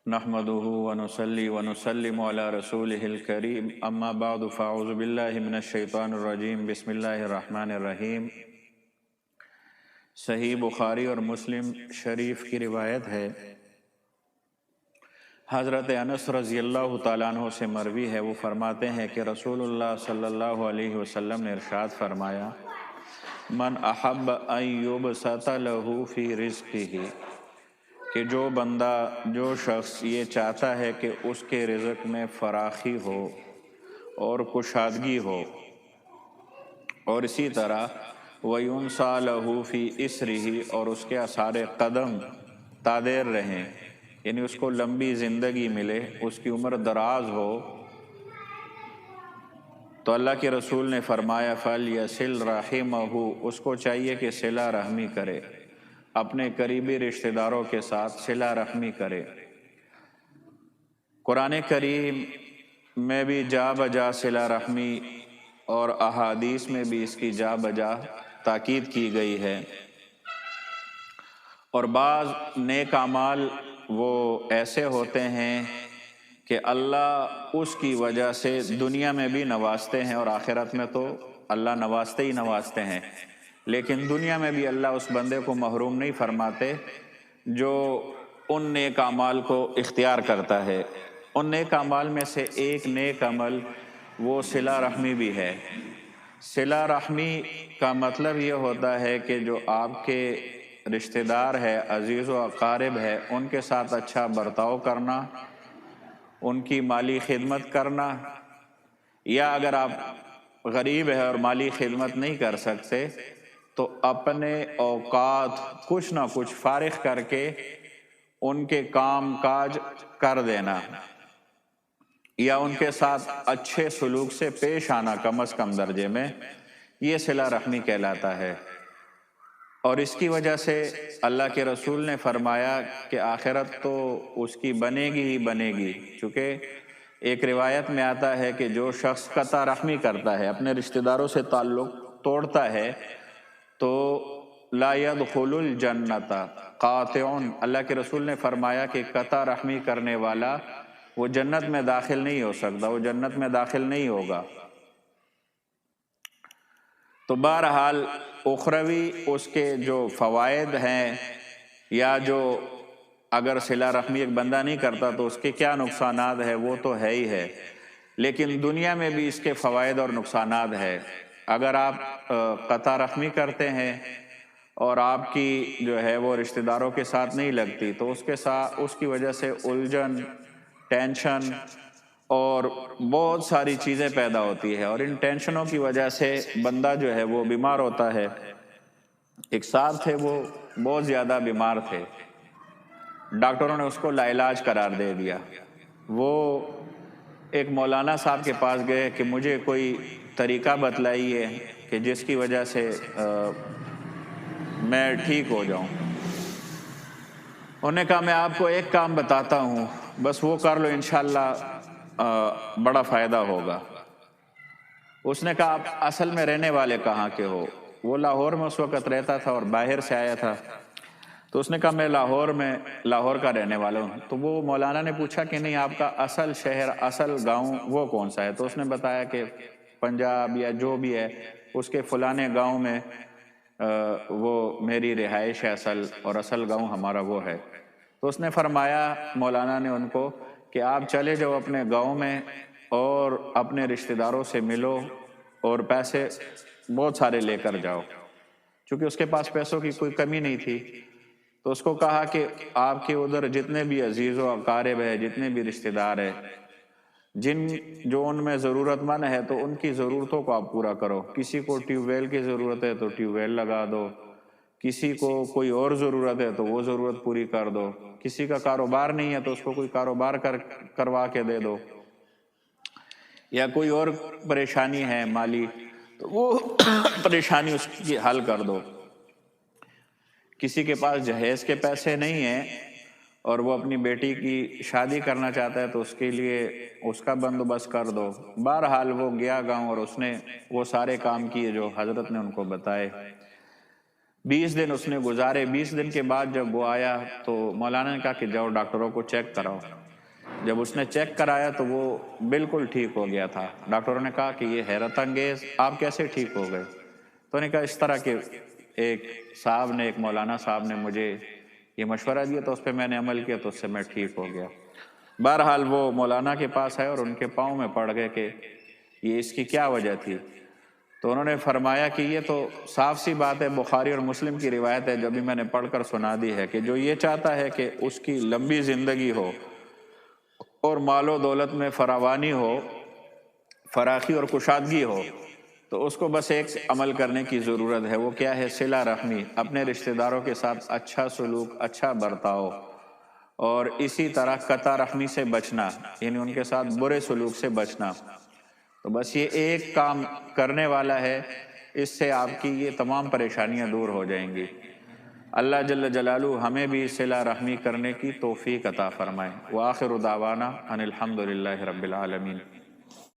نحمدہ ونصلی ونسلم علی رسولہ الکریم اما بعد فاعوذ باللہ من الشیطان الرجیم بسم اللہ الرحمن الرحیم۔ صحیح بخاری اور مسلم شریف کی روایت ہے، حضرت انس رضی اللہ تعالیٰ عنہ سے مروی ہے، وہ فرماتے ہیں کہ رسول اللہ صلی اللہ علیہ وسلم نے ارشاد فرمایا، من احب ان یبسط لہ فی رزقہ، کہ جو شخص یہ چاہتا ہے کہ اس کے رزق میں فراخی ہو اور کشادگی ہو، اور اسی طرح وَيُنْسَى لَهُ فِي إِسْرِهِ، اور اس کے آثار قدم تادیر رہیں، یعنی اس کو لمبی زندگی ملے، اس کی عمر دراز ہو، تو اللہ کے رسول نے فرمایا فَلْيَصِلْ رَحِمَهُ، اس کو چاہیے کہ صلہ رحمی کرے، اپنے قریبی رشتہ داروں کے ساتھ صلہ رحمی کرے۔ قرآن کریم میں بھی جا بجا صلہ رحمی اور احادیث میں بھی اس کی جا بجا تاکید کی گئی ہے، اور بعض نیک اعمال وہ ایسے ہوتے ہیں کہ اللہ اس کی وجہ سے دنیا میں بھی نوازتے ہیں، اور آخرت میں تو اللہ نوازتے ہی نوازتے ہیں، لیکن دنیا میں بھی اللہ اس بندے کو محروم نہیں فرماتے جو ان نیک اعمال کو اختیار کرتا ہے۔ ان نیک اعمال میں سے ایک نیک عمل وہ صلہ رحمی بھی ہے۔ صلہ رحمی کا مطلب یہ ہوتا ہے کہ جو آپ کے رشتہ دار ہے، عزیز و اقارب ہے، ان کے ساتھ اچھا برتاؤ کرنا، ان کی مالی خدمت کرنا، یا اگر آپ غریب ہے اور مالی خدمت نہیں کر سکتے تو اپنے اوقات کچھ نہ کچھ فارغ کر کے ان کے کام کاج کر دینا، یا ان کے ساتھ اچھے سلوک سے پیش آنا کم از کم درجے میں، یہ صلہ رحمی کہلاتا ہے۔ اور اس کی وجہ سے اللہ کے رسول نے فرمایا کہ آخرت تو اس کی بنے گی ہی بنے گی، چونکہ ایک روایت میں آتا ہے کہ جو شخص قطع رحمی کرتا ہے، اپنے رشتہ داروں سے تعلق توڑتا ہے، تو لا يدخل الجنت قاطع، اللہ کے رسول نے فرمایا کہ قطع رحمی کرنے والا وہ جنت میں داخل نہیں ہو سکتا، وہ جنت میں داخل نہیں ہوگا۔ تو بہرحال اخروی اس کے جو فوائد ہیں، یا جو اگر صلہ رحمی ایک بندہ نہیں کرتا تو اس کے کیا نقصانات ہیں وہ تو ہے ہی ہے، لیکن دنیا میں بھی اس کے فوائد اور نقصانات ہیں۔ اگر آپ قطع رحمی کرتے ہیں اور آپ کی جو ہے وہ رشتہ داروں کے ساتھ نہیں لگتی، تو اس کی وجہ سے الجھن، ٹینشن اور بہت ساری چیزیں پیدا ہوتی ہے، اور ان ٹینشنوں کی وجہ سے بندہ جو ہے وہ بیمار ہوتا ہے۔ ایک صاحب تھے، وہ بہت زیادہ بیمار تھے، ڈاکٹروں نے اس کو لا علاج قرار دے دیا۔ وہ ایک مولانا صاحب کے پاس گئے کہ مجھے کوئی طریقہ بتلائیے کہ جس کی وجہ سے میں ٹھیک ہو جاؤں۔ انہوں نے کہا میں آپ کو ایک کام بتاتا ہوں، بس وہ کر لو، انشاءاللہ بڑا فائدہ ہوگا۔ اس نے کہا آپ اصل میں رہنے والے کہاں کے ہو؟ وہ لاہور میں اس وقت رہتا تھا اور باہر سے آیا تھا، تو اس نے کہا میں لاہور کا رہنے والا ہوں۔ تو وہ مولانا نے پوچھا کہ نہیں، آپ کا اصل شہر، اصل گاؤں وہ کون سا ہے؟ تو اس نے بتایا کہ پنجاب یا جو بھی ہے اس کے فلانے گاؤں میں وہ میری رہائش ہے اصل، اور اصل گاؤں ہمارا وہ ہے۔ تو اس نے فرمایا، مولانا نے ان کو، کہ آپ چلے جاؤ اپنے گاؤں میں اور اپنے رشتہ داروں سے ملو اور پیسے بہت سارے لے کر جاؤ، چونکہ اس کے پاس پیسوں کی کوئی کمی نہیں تھی۔ تو اس کو کہا کہ آپ کے ادھر جتنے بھی عزیز و اقارب ہے، جتنے بھی رشتہ دار ہیں، جو ان میں ضرورت مند ہے تو ان کی ضرورتوں کو آپ پورا کرو۔ کسی کو ٹیوب ویل کی ضرورت ہے تو ٹیوب ویل لگا دو، کسی کو کوئی اور ضرورت ہے تو وہ ضرورت پوری کر دو، کسی کا کاروبار نہیں ہے تو اس کو کوئی کاروبار کروا کے دے دو، یا کوئی اور پریشانی ہے مالی تو وہ پریشانی اس کی حل کر دو۔ کسی کے پاس جہیز کے پیسے نہیں ہیں اور وہ اپنی بیٹی کی شادی کرنا چاہتا ہے تو اس کے لیے اس کا بندوبست کر دو۔ بہرحال وہ گیا گاؤں اور اس نے وہ سارے کام کیے جو حضرت نے ان کو بتائے۔ 20 دن اس نے گزارے۔ 20 دن کے بعد جب وہ آیا تو مولانا نے کہا کہ جاؤ ڈاکٹروں کو چیک کراؤ۔ جب اس نے چیک کرایا تو وہ بالکل ٹھیک ہو گیا تھا۔ ڈاکٹروں نے کہا کہ یہ حیرت انگیز، آپ کیسے ٹھیک ہو گئے؟ تو نے کہا اس طرح کہ ایک مولانا صاحب نے مجھے یہ مشورہ دیا تو اس پہ میں نے عمل کیا تو اس سے میں ٹھیک ہو گیا۔ بہرحال وہ مولانا کے پاس آئے اور ان کے پاؤں میں پڑ گئے کہ یہ اس کی کیا وجہ تھی؟ تو انہوں نے فرمایا کہ یہ تو صاف سی بات ہے، بخاری اور مسلم کی روایت ہے جو بھی میں نے پڑھ کر سنا دی ہے، کہ جو یہ چاہتا ہے کہ اس کی لمبی زندگی ہو اور مال و دولت میں فراوانی ہو، فراخی اور کشادگی ہو، تو اس کو بس ایک عمل کرنے کی ضرورت ہے۔ وہ کیا ہے؟ صلہ رحمی، اپنے رشتہ داروں کے ساتھ اچھا سلوک، اچھا برتاؤ، اور اسی طرح قطع رحمی سے بچنا، یعنی ان کے ساتھ برے سلوک سے بچنا۔ تو بس یہ ایک کام کرنے والا ہے، اس سے آپ کی یہ تمام پریشانیاں دور ہو جائیں گی۔ اللہ جل جلالہ ہمیں بھی صلہ رحمی کرنے کی توفیق عطا فرمائے۔ وآخر دعوانا ان الحمد للہ رب العالمین۔